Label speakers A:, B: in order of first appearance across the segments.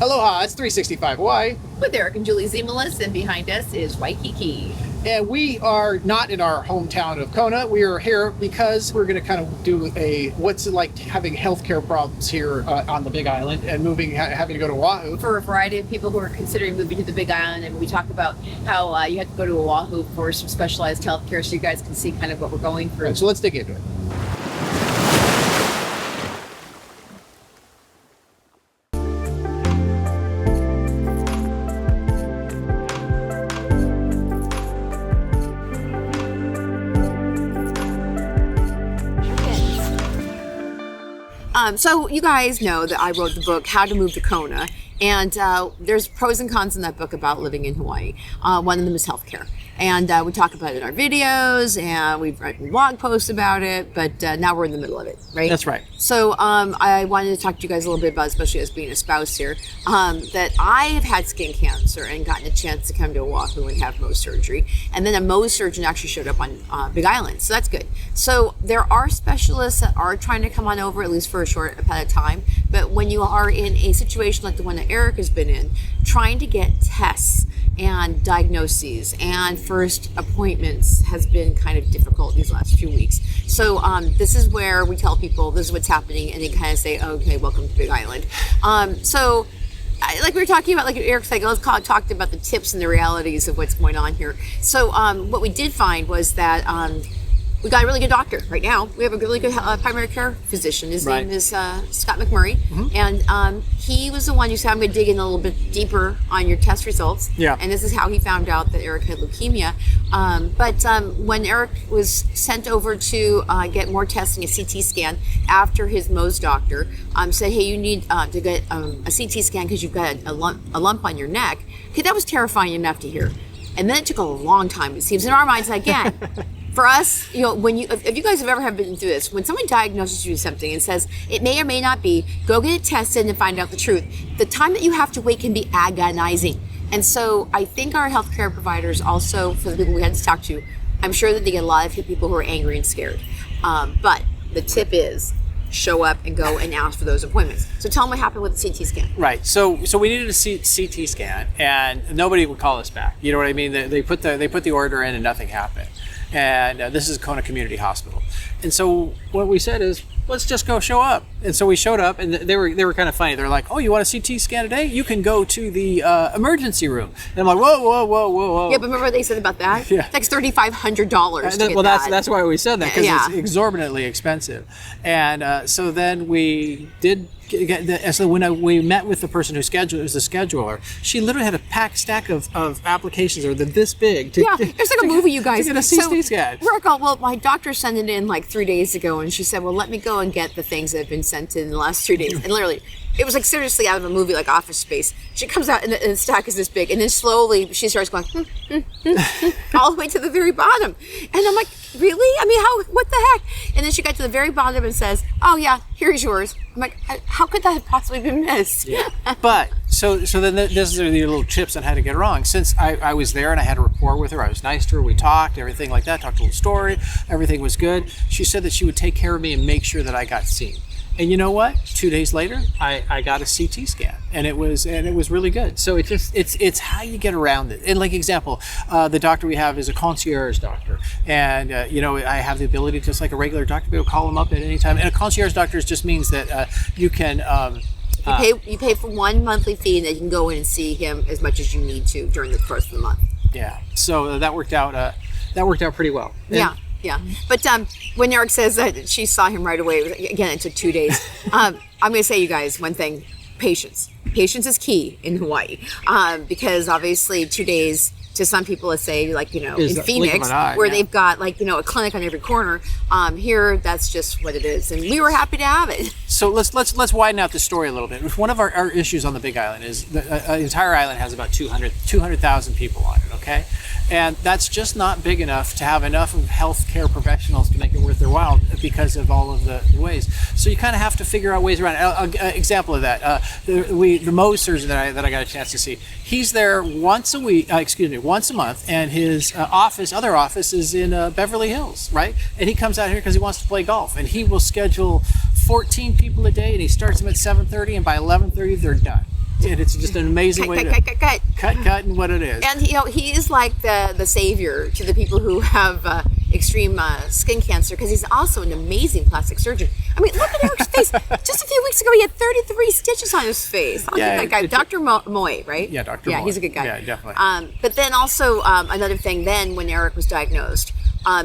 A: Aloha, it's 365 Hawaii.
B: With Eric and Julie Zemelis, and behind us is Waikiki.
A: And we are not in our hometown of Kona. We are here because we're going to kind of do what's it like having healthcare problems here on the Big Island and having to go to Oahu.
B: For a variety of people who are considering moving to the Big Island, and we talk about how you have to go to Oahu for some specialized healthcare, so you guys can see kind of what we're going through.
A: Right, so let's dig into it.
C: So you guys know that I wrote the book, How to Move to Kona, and there's pros and cons in that book about living in Hawaii. One of them is healthcare. And we talk about it in our videos, and we've written blog posts about it, but now we're in the middle of it, right?
A: That's right.
C: So I wanted to talk to you guys a little bit about, especially as being a spouse here, that I have had skin cancer and gotten a chance to come to Oahu and have Mohs surgery. And then a Mohs surgeon actually showed up on Big Island, so that's good. So there are specialists that are trying to come on over, at least for a short amount of time. But when you are in a situation like the one that Eric has been in, trying to get tests and diagnoses and first appointments has been kind of difficult these last few weeks. So this is where we tell people this is what's happening, and they kind of say, okay, welcome to Big Island. Like we were talking about, like Eric's like, let's talk about the tips and the realities of what's going on here. So what we did find was that we got a really good doctor right now. We have a really good primary care physician. His name is Scott McMurray. Mm-hmm. And he was the one who said, I'm going to dig in a little bit deeper on your test results. Yeah. And this is how he found out that Eric had leukemia. But when Eric was sent over to get more testing, a CT scan, after his Mohs doctor said, hey, you need to get a CT scan because you've got a lump on your neck. Okay, that was terrifying enough to hear. And then it took a long time, it seems, in our minds again. For us, you know, if you guys have ever been through this, when someone diagnoses you with something and says it may or may not be, go get it tested and find out the truth. The time that you have to wait can be agonizing. And so I think our healthcare providers also, for the people we had to talk to, I'm sure that they get a lot of people who are angry and scared. But the tip is, show up and go and ask for those appointments. So tell them what happened with the CT scan. Right.
A: So we needed a CT scan, and nobody would call us back. You know what I mean? They put the order in, and nothing happened. And this is Kona Community Hospital. And so what we said is, let's just go show up. And so we showed up, and they were kind of funny. They're like, oh, you want a CT scan today? You can go to the emergency room. And I'm like, whoa.
C: Yeah, but remember what they said about that? Yeah. It's like $3,500 to get
A: well, that's why we said that, because it's exorbitantly expensive. And so then we did so when we met with the person who scheduled, it was the scheduler, she literally had a packed stack of applications that were this big.
C: It's like a movie, you guys.
A: To get a CT scan.
C: We're like, well, my doctor sent it in like 3 days ago, and she said, well, let me go and get the things that have been sent in the last 3 days. And literally, it was like seriously out of a movie, like Office Space. She comes out and the stack is this big, and then slowly she starts going all the way to the very bottom. And I'm like, really? I mean, what the heck? And then she got to the very bottom and says, oh yeah, here's yours. I'm like, how could that have possibly been missed?
A: Yeah. But so then this are the little tips on how to get it wrong. Since I was there and I had a rapport with her, I was nice to her, we talked, everything like that, talked a little story, everything was good. She said that she would take care of me and make sure that I got seen. And you know what? 2 days later, I got a CT scan, and it was really good. So it's how you get around it. And like example, the doctor we have is a concierge doctor, and I have the ability, just like a regular doctor, to be able to call him up at any time. And a concierge doctor just means that you can.
C: You pay for one monthly fee, and then you can go in and see him as much as you need to during the first of the month.
A: Yeah. So that worked out. Pretty well. And,
C: yeah. But when Eric says that she saw him right away, again, it took 2 days. I'm going to say, you guys, one thing, patience. Patience is key in Hawaii, because obviously 2 days to some people, let's say, like, in Phoenix, where they've got like, a clinic on every corner. Here, that's just what it is. And we were happy to have it.
A: So let's widen out the story a little bit. One of our issues on the Big Island is the entire island has about 200,000 people on it, okay? And that's just not big enough to have enough of healthcare professionals to make it worth their while because of all of the ways. So you kind of have to figure out ways around it. Example of that, the Mohs surgeon that I got a chance to see, he's there once a month, and his other office is in Beverly Hills, right? And he comes out here because he wants to play golf, and he will schedule 14 people a day, and he starts them at 7:30, and by 11:30 they're done. And it's just an amazing way to cut, and what it is.
C: And he is like the savior to the people who have extreme skin cancer, because he's also an amazing plastic surgeon. I mean, look at Eric's face. Just a few weeks ago, he had 33 stitches on his face. That guy, Dr. Moy, right?
A: Yeah, Dr. Moy.
C: Yeah, he's a good guy.
A: Yeah, definitely.
C: But then also another thing. Then when Eric was diagnosed,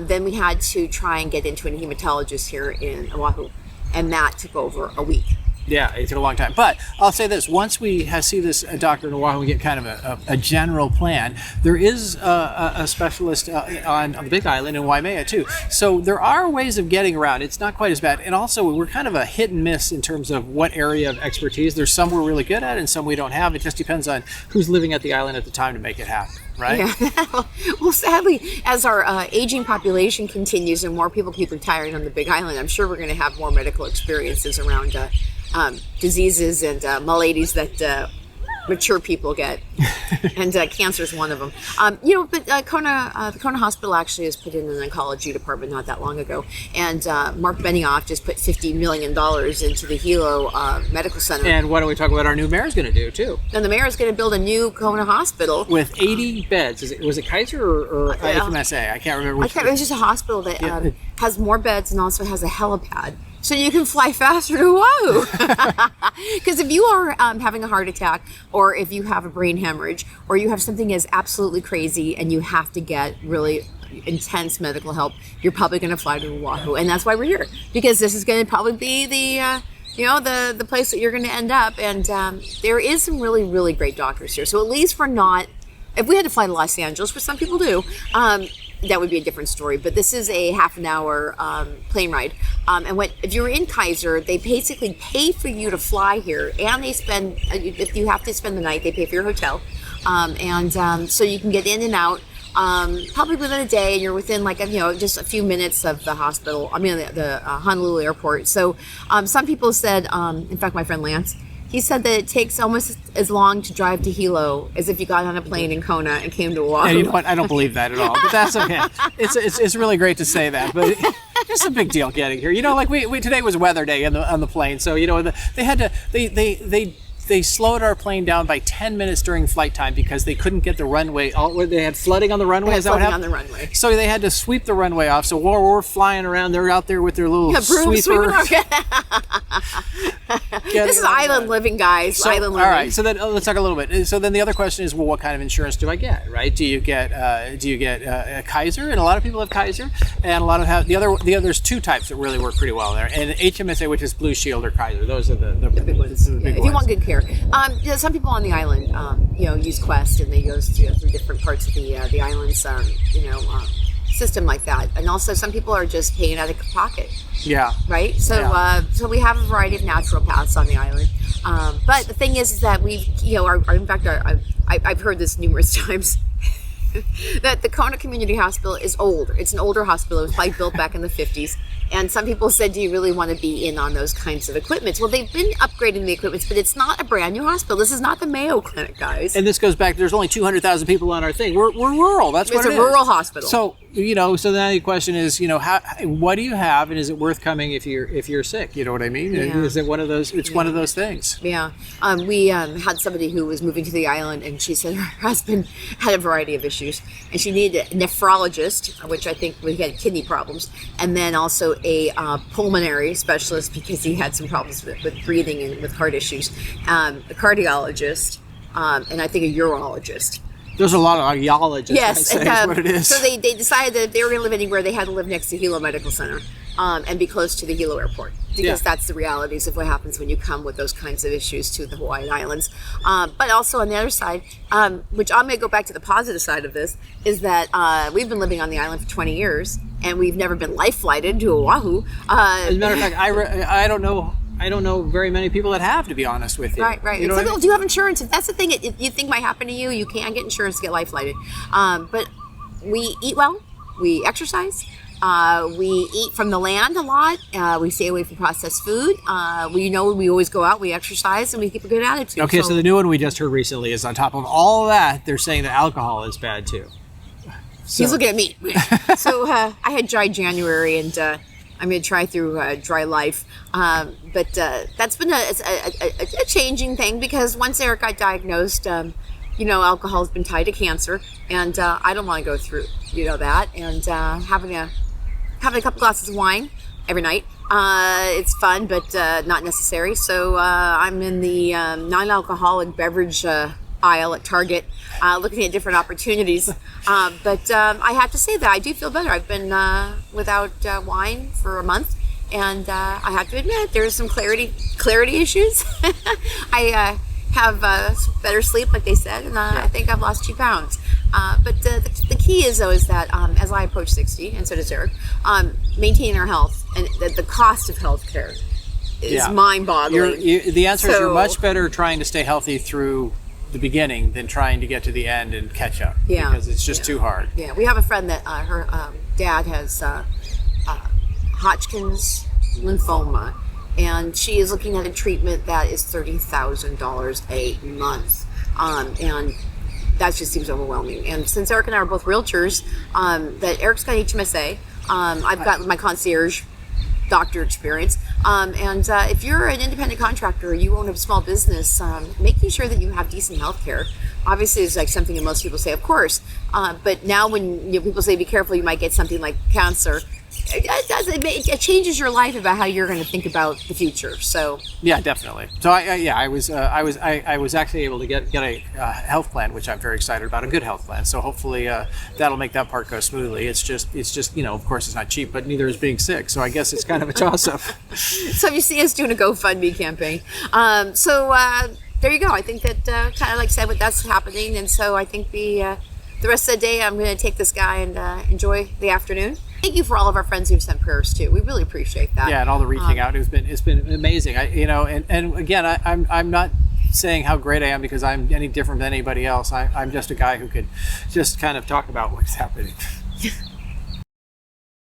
C: then we had to try and get into a hematologist here in Oahu, and that took over a week.
A: Yeah, it took a long time. But I'll say this, once we see this doctor in Oahu, we get kind of a general plan. There is a specialist on the Big Island in Waimea too. So there are ways of getting around. It's not quite as bad. And also, we're kind of a hit and miss in terms of what area of expertise. There's some we're really good at and some we don't have. It just depends on who's living at the island at the time to make it happen, right?
C: Yeah. Well, sadly, as our aging population continues and more people keep retiring on the Big Island, I'm sure we're going to have more medical experiences around diseases and maladies that mature people get, and cancer is one of them. But Kona, the Kona Hospital actually has put in an oncology department not that long ago, and Mark Benioff just put $50 million into the Hilo Medical Center.
A: And why don't we talk about what our new mayor's going to do too?
C: And the mayor is going to build a new Kona hospital
A: with 80 beds. Was it Kaiser or FMSA? I can't remember.
C: It was just a hospital that has more beds and also has a helipad. So you can fly faster to Oahu. Because if you are having a heart attack, or if you have a brain hemorrhage, or you have something that's absolutely crazy and you have to get really intense medical help, you're probably going to fly to Oahu. And that's why we're here. Because this is going to probably be the place that you're going to end up. And there is some really, really great doctors here. So at least we're not, if we had to fly to Los Angeles, which some people do, that would be a different story. But this is a half an hour plane ride. And if you're in Kaiser, they basically pay for you to fly here, and they spend, if you have to spend the night, they pay for your hotel. So you can get in and out probably within a day, and you're within just a few minutes of the hospital, the Honolulu airport. So some people said, in fact, my friend Lance, he said that it takes almost as long to drive to Hilo as if you got on a plane in Kona and came to Oahu.
A: And you know what? I don't believe that at all, but that's okay. It's really great to say that, but it's a big deal getting here. Like we today was weather day on the plane, so they had to they slowed our plane down by 10 minutes during flight time because they couldn't get the runway. They had flooding on the runway. Is that what happened?
C: On the runway.
A: So they had to sweep the runway off. So while we're flying around, they're out there with their little sweeper.
C: This is island living, guys. Island living.
A: All right. So then let's talk a little bit. So then the other question is, well, what kind of insurance do I get? Right? Do you get a Kaiser? And a lot of people have Kaiser, and a lot of there's two types that really work pretty well there. And HMSA, which is Blue Shield or Kaiser. Those are the big ones.
C: If you want good care. Some people on the island, use Quest, and they go through different parts of the island's, system like that. And also, some people are just paying out of pocket.
A: Yeah.
C: Right. So, so we have a variety of naturopaths on the island. But the thing is that I've heard this numerous times. That the Kona Community Hospital is old. It's an older hospital. It was probably built back in the 50s. And some people said, do you really want to be in on those kinds of equipments? Well, they've been upgrading the equipments, but it's not a brand new hospital. This is not the Mayo Clinic, guys.
A: And this goes back, there's only 200,000 people on our thing. We're rural. That's what it is.
C: It's a rural hospital.
A: So, so now the question is, what do you have, and is it worth coming if you're sick? You know what I mean?
C: Yeah.
A: Is it one of those, one of those things?
C: Yeah. We had somebody who was moving to the island, and she said her husband had a variety of issues, and she needed a nephrologist, which I think he had kidney problems, and then also a pulmonary specialist because he had some problems with breathing and with heart issues, a cardiologist, and I think a urologist.
A: There's a lot of audiologists.
C: Yes,
A: is what it is.
C: So they decided that if they were going to live anywhere, they had to live next to Hilo Medical Center and be close to the Hilo Airport, because that's the realities of what happens when you come with those kinds of issues to the Hawaiian Islands. But also on the other side, which I'm going to go back to the positive side of this, is that we've been living on the island for 20 years, and we've never been life flighted to Oahu.
A: As a matter of fact, I don't know very many people that have, to be honest with you.
C: Right.
A: You know
C: it's like, well, do you have insurance? If that's the thing, if you think might happen to you, you can get insurance to get life flighted. But we eat well, we exercise, we eat from the land a lot, we stay away from processed food, we always go out, we exercise, and we keep a good attitude.
A: Okay, so the new one we just heard recently is on top of all of that, they're saying that alcohol is bad too.
C: So. He's looking at me. So I had dry January, and I'm going to try through dry life. But that's been a changing thing, because once Eric got diagnosed, alcohol has been tied to cancer, and I don't want to go through, that. And having a couple glasses of wine every night, it's fun, but not necessary. So I'm in the non-alcoholic beverage aisle at Target, looking at different opportunities. But I have to say that I do feel better. I've been without wine for a month, and I have to admit there's some clarity issues. I have better sleep, like they said, and I think I've lost 2 pounds. But the key is, though, is that as I approach 60, and so does Eric, maintaining our health, and the cost of healthcare is mind-boggling.
A: The answer is you're much better trying to stay healthy through the beginning than trying to get to the end and catch up.
C: Yeah.
A: Because it's just too hard.
C: Yeah, we have a friend that her dad has Hodgkin's lymphoma, and she is looking at a treatment that is $30,000 a month. And that just seems overwhelming. And since Eric and I are both realtors, that Eric's got HMSA, I've got my concierge doctor experience. And if you're an independent contractor or you own a small business, making sure that you have decent health care obviously is like something that most people say, of course. But now when people say be careful, you might get something like cancer, it changes your life about how you're going to think about the future. So
A: yeah, definitely. So I was actually able to get a health plan, which I'm very excited about, a good health plan. So hopefully that'll make that part go smoothly. It's just of course it's not cheap, but neither is being sick. So I guess it's kind of a toss-up.
C: So you see us doing a GoFundMe campaign. There you go. I think that kind of like said what that's happening, and so I think the rest of the day I'm going to take this guy and enjoy the afternoon. Thank you for all of our friends who've sent prayers too. We really appreciate that.
A: Yeah, and all the reaching out. It's been amazing. And again, I'm not saying how great I am because I'm any different than anybody else. I'm just a guy who could just kind of talk about what's happening.